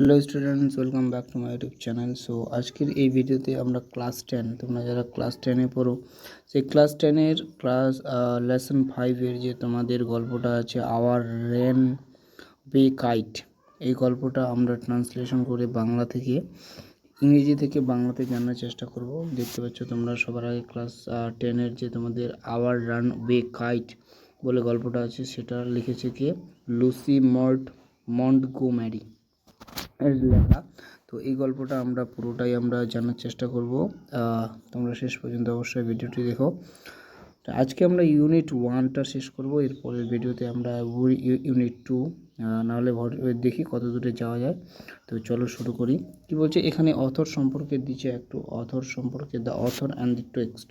Hello students, welcome back to my YouTube channel. So আজকের এই ভিডিওতে আমরা ক্লাস 10, তোমরা যারা ক্লাস 10-এ পড়ো, সেই ক্লাস 10-এর লেসন 5-এর যে তোমাদের গল্পটা আছে আওয়ার রেন বে কাইট, এই গল্পটা আমরা ট্রান্সলেশন করে বাংলা থেকে ইংরেজি থেকে বাংলাতে জানার চেষ্টা করব। দেখতে পাচ্ছ তোমরা সবার আগে ক্লাস 10-এর যে তোমাদের আওয়ার রান বে কাইট বলে গল্পটা আছে, সেটা লিখেছে কে? লুসি মন্টগোমেরি এর লেখা। তো এই গল্পটা আমরা পুরোটাই আমরা জানার চেষ্টা করব। তোমরা শেষ পর্যন্ত অবশ্যই ভিডিওটি দেখো। তো আজকে আমরা ইউনিট 1টা শেষ করব, এরপরের ভিডিওতে আমরা ইউনিট 2 নাহলে দেখি কত দূরে যাওয়া যায়। তো চলো শুরু করি। কি বলছে এখানে? অথর সম্পর্কে দিচ্ছে, একটু অথর সম্পর্কে। The author and the text.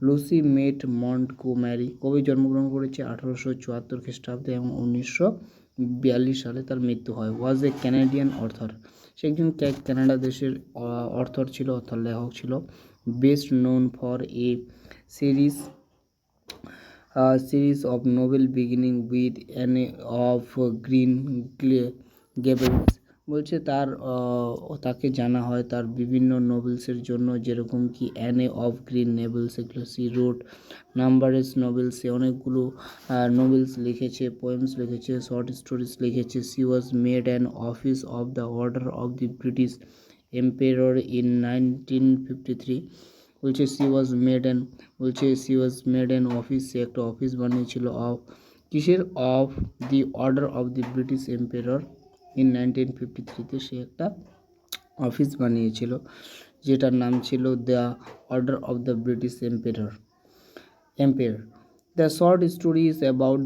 Lucy Maud Montgomery কবে জন্মগ্রহণ করেছে? 1874 খ্রিস্টাব্দে এবং 1942 সালে তার মৃত্যু হয়। ওয়াজ এ ক্যানাডিয়ান অথর, সে একজন কানাডা দেশের অথর ছিল, অর্থাৎ লেখক ছিল। Best known for a series of novel beginning with an of Green Gables। বলছে তাকে জানা হয় তার বিভিন্ন নোবেলসের জন্য, যেরকম কি অ্যানে অফ গ্রিন নেবেলস, এগুলো সি রোড নাম্বারেস নোবেলস, সে অনেকগুলো নোবেলস লিখেছে, পোয়েমস লিখেছে, শর্ট স্টোরিজ লিখেছে। She was made an office of the Order of the British Empire in 1953। বলছে she was made an office, সে একটা অফিস বানিয়েছিল অফ কিসের? Of the Order of the British Empire in 1953-তে সে একটা অফিস বানিয়েছিল যেটার নাম ছিল the Order of the British Empire. The short story is about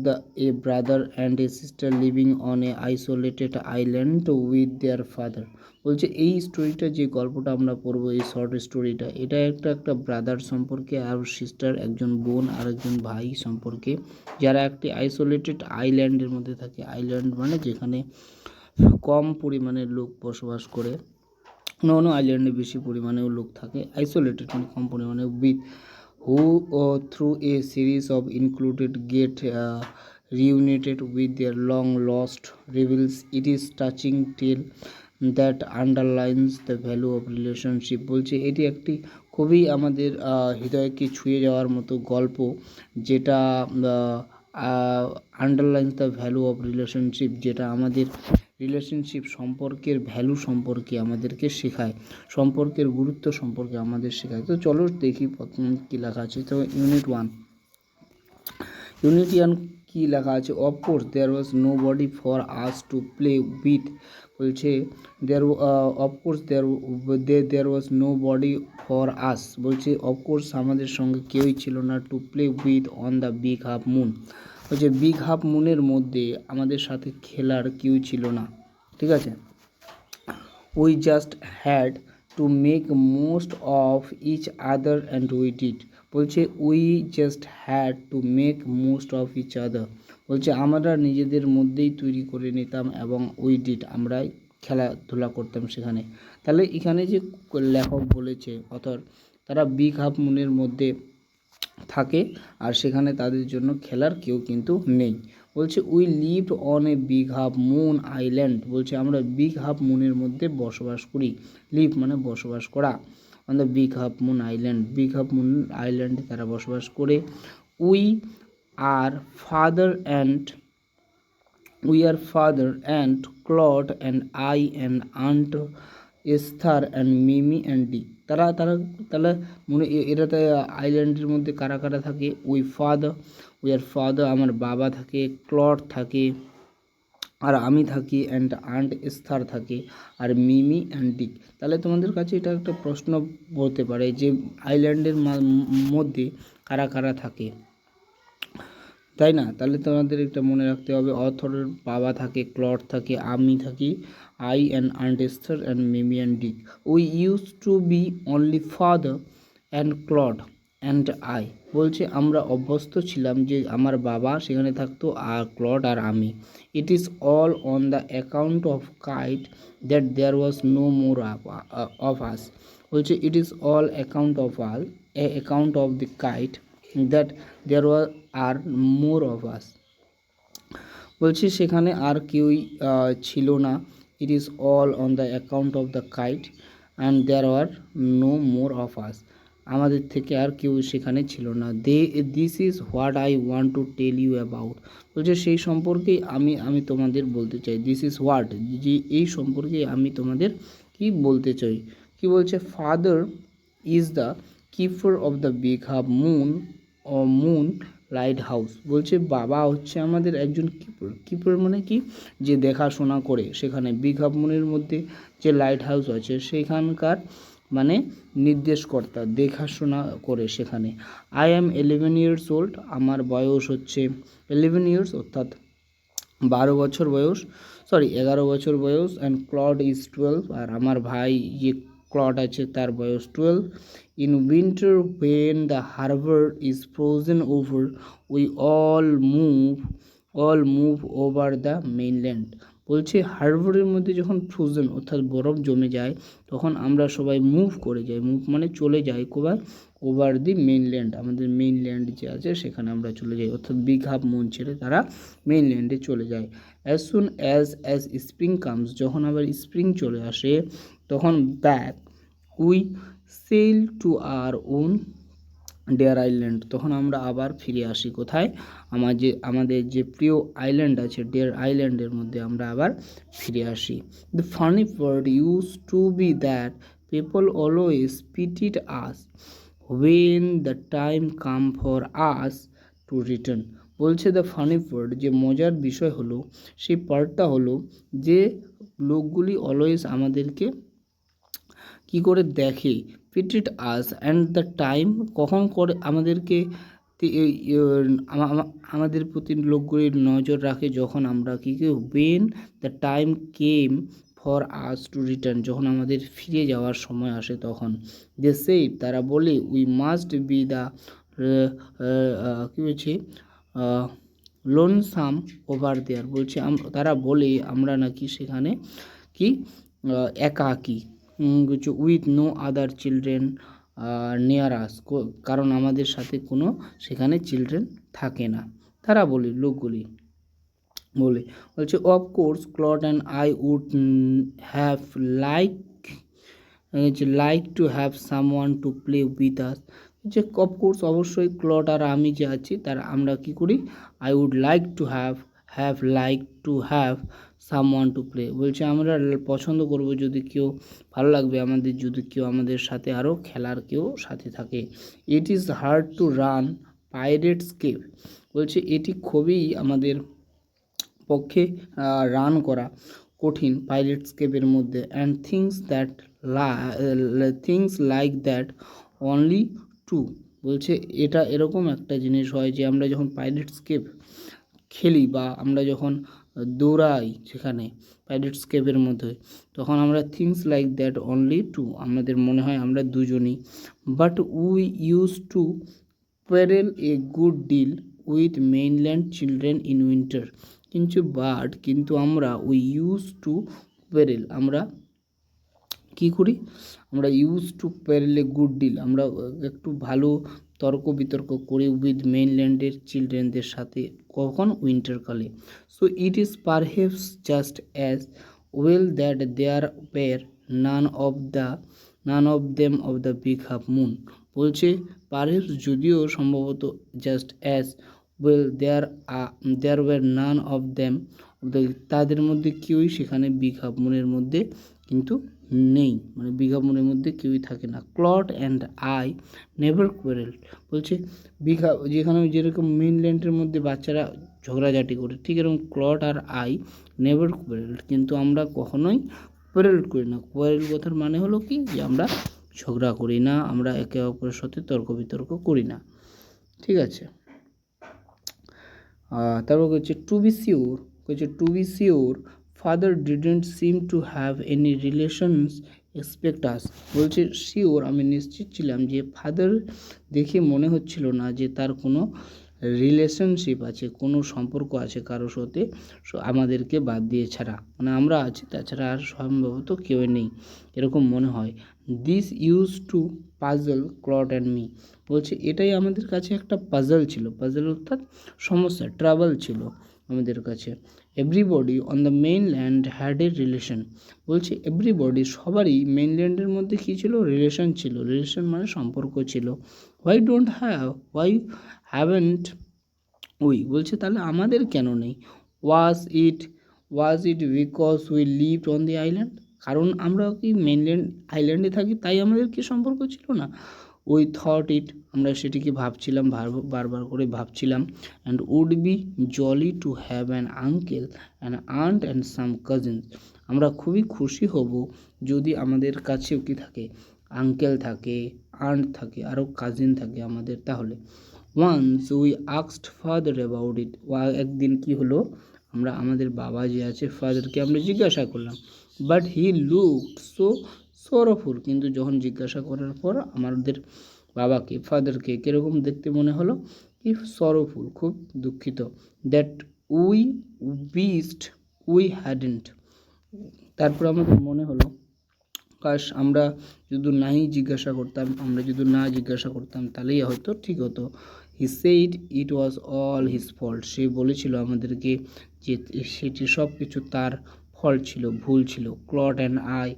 a brother and a sister living on a isolated island with their father। বলছে এই স্টোরিটা, যে গল্পটা আমরা পড়বো, এই শর্ট স্টোরিটা, এটা একটা ব্রাদার সম্পর্কে, আর সিস্টার, একজন বোন আর একজন ভাই সম্পর্কে, যারা একটি আইসোলেটেড আইল্যান্ডের মধ্যে থাকে। আইল্যান্ড মানে যেখানে কম পরিমাণে লোক বসবাস করে, অন্য আইল্যান্ডে বেশি পরিমাণেও লোক থাকে। আইসোলেটেড মানে কম পরিমাণে। With who through a series of included get reunited with their long lost rivals। It is touching tale that underlines the value of relationship। বলছে এটি একটি খুবই আমাদের হৃদয়কে ছুঁয়ে যাওয়ার মতো গল্প, যেটা underlines the value of relationship, যেটা আমাদের রিলেশনশিপ সম্পর্কের ভ্যালু সম্পর্কে আমাদেরকে শেখায়, সম্পর্কের গুরুত্ব সম্পর্কে আমাদের শেখায়। তো চলো দেখি প্রথম কী লেখা আছে। তো ইউনিট 1 কী লেখা আছে? Of course there was nobody for us to play with. বলছে there was nobody for us, বলছে অফকোর্স আমাদের সঙ্গে কেউই ছিল না, to play with on the big half moon, বলছে বিগ হাফ মুনের মধ্যে আমাদের সাথে খেলার কেউ ছিল না। ঠিক আছে। We just had to make most of each other and we did. বলছে we just had to make most of each আদার, বলছে আমরা নিজেদের মধ্যেই তৈরি করে নিতাম এবং উই ডিড, আমরা খেলাধুলা করতাম সেখানে। তাহলে এখানে যে লেখক বলেছে, অথর, তারা বিগ হাফ মুনের মধ্যে থাকে আর সেখানে তাদের জন্য খেলার কেউ কিন্তু নেই। বলছে we lived on a big half Moon island, বলছে আমরা বিগ হাফ মুনের মধ্যে বসবাস করি। লিভ মানে বসবাস করা। On the big half Moon Island, big half moon আইল্যান্ডে তারা বসবাস করে। We are father and Claude and I and Aunt Esther and Mimi and D. তাহলে মনে এটাতে আইল্যান্ডের মধ্যে কারা কারা থাকে? উই আর ফাদার, আমার বাবা থাকে, ক্লড থাকে আর আমি থাকি, অ্যান্ড আন্ট এস্থার থাকে, আর মিমি অ্যান্ড ডিক। তাহলে তোমাদের কাছে এটা একটা প্রশ্ন বলতে পারে যে আইল্যান্ডের মধ্যে কারা কারা থাকে, তাই না? তাহলে তোমাদের একটা মনে রাখতে হবে, অথরের বাবা থাকে, ক্লড থাকে, আমি থাকি, I and Aunt Esther and Mimi and Dick. We use to be only father and Claude and I. বলছে আমরা অভ্যস্ত ছিলাম যে আমার বাবা সেখানে থাকতো আর ক্লড আর আমি। It is all on the account of kite that there was no more of us. বলছে it is all account of the kite that there are more of us. বলছে সেখানে আর কেউই ছিল না, it is all on the account of the kite and there were no more of us. আমাদের থেকে আর কেউ সেখানে ছিল না। This is what I want to tell you about, বলছে সেই সম্পর্কেই আমি তোমাদের বলতে চাই। দিস ইজ হোয়াট, যে এই সম্পর্কে আমি তোমাদের কি বলতে চাই। কি বলছে, father is the keeper of the big half moon light house, বলছে বাবা হচ্ছে আমাদের একজন কিপার মানে কি, যে দেখাশোনা করে সেখানে বিগ হাফ মুনের মধ্যে যে লাইট হাউস আছে সেখানকার মানে নির্দেশকর্তা, দেখাশোনা করে সেখানে। আই অ্যাম 11 years old, আমার বয়স হচ্ছে 11 years অর্থাৎ 11 বছর বয়স। অ্যান্ড ক্লড ইজ 12, আর আমার ভাই যে ক্লড আছে তার বয়স 12। In winter when the harbor is frozen over we all move over the mainland, বলছে হারবারের মধ্যে যখন ফ্রোজেন অর্থাৎ বরফ জমে যায় তখন আমরা সবাই মুভ করে যাই, মুভ মানে চলে যাই কোথায়, ওভার দি মেইনল্যান্ড, আমাদের মেইনল্যান্ড যে আছে সেখানে আমরা চলে যাই, অর্থাৎ বিগ হাফ মুন ছেড়ে তারা মেইনল্যান্ডে চলে যায়। As soon as spring comes, যখন আবার স্প্রিং চলে আসে তখন back we sail to our own dear island, তখন আমরা আবার ফিরে আসি কোথায়, আমাদের যে প্রিয় আইল্যান্ড আছে ডেয়ার আইল্যান্ডের মধ্যে আমরা আবার ফিরে আসি। The funny word used to be that people always pitied us when the time come for us to return, বলছে দ্য ফানি ওয়ার্ড, যে মজার বিষয় হলো সেই পার্টটা হলো যে লোকগুলি অলওয়েজ আমাদেরকে কি করে দেখে, pitied us and the time, কখন করে আমাদেরকে আমাদের প্রতি লোকগুলি নজর রাখে যখন আমরা কি when the time came for us to return, যখন আমাদের ফিরে যাওয়ার সময় আসে তখন। দে সেই, তারা বলে উই মাস্ট বি দ্য কী বলছে লোনসাম ওভার দেয়ার, বলছে তারা বলে আমরা নাকি সেখানে কি একাকী, with no other children near us, কারণ আমাদের সাথে কোনো সেখানে চিলড্রেন থাকে না, তারা বলে লোকগুলি বলছে of course Claude and I would have like to have someone to play with us, যে অফকোর্স অবশ্যই ক্লড আর আমি যে আছি তারা আমরা কি করি, I would like to have someone to play, বলছে আমরা পছন্দ করব যদি কেউ ভালো লাগবে আমাদের যদি কেউ আমাদের সাথে আরও খেলার কেউ সাথে থাকে। It is hard to run pirates cave, বলছে এটি খুবই আমাদের পক্ষে রান করা কঠিন পাইরেটস কেভের মধ্যে। And things like that only to, বলছে এটা এরকম একটা জিনিস হয় যে আমরা যখন পাইরেটস কেভ খেলি বা আমরা যখন দৌড়াই সেখানে পাইরেটস কেভের মধ্যে তখন আমরা things like that only to, আমাদের মনে হয় আমরা দুজনই। But we use to parley a good deal with mainland children in winter, কিন্তু আমরা উই ইউজ টু প্যারেল, আমরা কি করি, আমরা use to parley a good deal, আমরা একটু ভালো তর্ক বিতর্ক করি উইথ মেইনল্যান্ডের চিলড্রেনদের সাথে, কখন উইন্টারকালে। So it is perhaps just as well that there were none of them of the big half moon, বলছে পারহেপস যদিও সম্ভবত just as well there were none of them of the, তাদের মধ্যে কেউই সেখানে বিগ হাফ মুনের মধ্যে কিন্তু নেই, মানে বিগ হাফ মুনের মধ্যে কেউই থাকে না। Clod and I never quarrel, বলছে যেখানে যেরকম মেইনল্যান্ডের মধ্যে বাচ্চারা ঝগড়াঝাটি করে ঠিক এরকম ক্লড আর আই নেভার কোয়ারেল, কিন্তু আমরা কখনোই কোয়ারেল করি না। কোয়ারেল কথার মানে হলো কি, যে আমরা ঝগড়া করি না, আমরা একে অপরের সাথে তর্ক বিতর্ক করি না, ঠিক আছে। তারপর হচ্ছে to be sure father didn't seem to have any relations expect us, বলছে শিওর আমি নিশ্চিত ছিলাম যে ফাদার দেখে মনে হচ্ছিল না যে তার কোনো রিলেশনশিপ আছে, কোনো সম্পর্ক আছে কারোর সাথে আমাদেরকে বাদ দিয়ে ছাড়া, মানে আমরা আছি তাছাড়া আর সম্ভবত কেউ নেই এরকম মনে হয়। This use to puzzle Claude and me, বলছে এটাই আমাদের কাছে একটা পাজল ছিল, পাজল অর্থাৎ সমস্যা, ট্রাবল ছিল আমাদের কাছে। Everybody on the mainland had a relation. বলছে এভরিবডি সবারই মেইনল্যান্ডের মধ্যে কী ছিল, রিলেশন ছিল। রিলেশন মানে সম্পর্ক ছিল। হোয়াই হ্যাভেন্ট উই, বলছে তাহলে আমাদের কেন নেই। Was it because we lived on the island, কারণ আমরা কি মেইনল্যান্ড আইল্যান্ডে থাকি তাই আমাদের কি সম্পর্ক ছিল না। উই থট ইট, আমরা সেটিকে ভাবছিলাম, বারবার করে ভাবছিলাম। And would be jolly to have an uncle an aunt and some cousins, আমরা খুবই খুশি হব যদি আমাদের কাছেও কি থাকে, আঙ্কেল থাকে, আন্ট থাকে, আরও কাজিন থাকে আমাদের। তাহলে once we asked father about it, একদিন কি হলো, আমরা আমাদের বাবা যে আছে ফাদারকে আমরা জিজ্ঞাসা করলাম। But he looked so sorrowful, কিন্তু যখন জিজ্ঞাসা করার পর আমাদের বাবাকে, ফাদারকে কীরকম দেখতে মনে হলো, কি সরফুল, খুব দুঃখিত। That we wished we hadn't, তারপর আমাদের মনে হলো কাশ আমরা যদি না জিজ্ঞাসা করতাম তাহলেই হয়তো ঠিক হতো। He said it was all his fault, সে বলেছিল আমাদেরকে যে সেটি সব কিছু তার ফল্ট ছিল, ভুল ছিল। Clod and I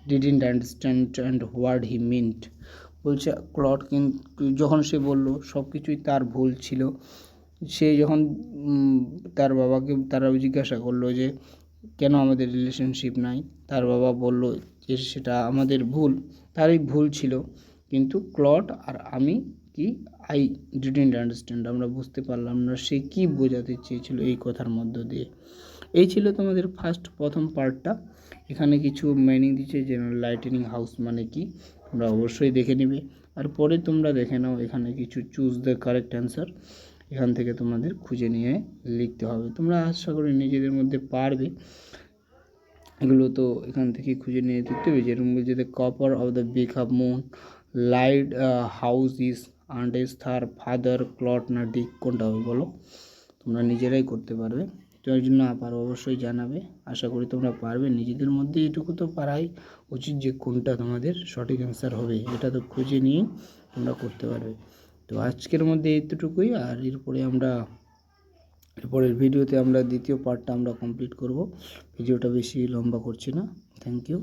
didn't understand and what he mint, বলছে ক্লড কিন্তু যখন সে বলল সব কিছুই তার ভুল ছিল, সে যখন তারা জিজ্ঞাসা করলো যে কেন আমাদের রিলেশনশিপ নাই, তার বাবা বলল যে সেটা আমাদের ভুল, তারই ভুল ছিল। কিন্তু ক্লড আর আমি আই ডিডন্ট আন্ডারস্ট্যান্ড, আমরা বুঝতে পারলাম না সে কি বোঝাতে চেয়েছিল এই কথার মধ্য দিয়ে। এই ছিল তোমাদের প্রথম পার্টটা। এখানে কিছু মিনিং দিচ্ছে, জেনারেল লাইটেনিং হাউস মানে কি তোমরা অবশ্যই দেখে নেবে। আর পরে তোমরা দেখে নাও এখানে কিছু চুজ দ্য কারেক্ট অ্যান্সার, এখান থেকে তোমাদের খুঁজে নিয়ে লিখতে হবে। তোমরা আশা করি নিজেদের মধ্যে পারবে এগুলো, তো এখান থেকে খুঁজে নিয়ে দেখতে হবে। যেরকম বলছে the keeper of the big half moon lighthouse is under their father Claude না ডিক, কোনটা হবে বলো, তোমরা নিজেরাই করতে পারবে। তো যদি না পারো অবশ্যই জানাবে, আশা করি তোমরা পারবে। নিজেদের মধ্যে এটুকু তো পারাই উচিত যে কোনটা তোমাদের সঠিক অ্যান্সার হবে, এটা তো খুঁজে নিয়ে তোমরা করতে পারবে। তো আজকের মধ্যে এতটুকুই, আর এরপরের ভিডিওতে আমরা দ্বিতীয় পার্টটা আমরা কমপ্লিট করব। ভিডিওটা বেশি লম্বা করছি না। Thank you.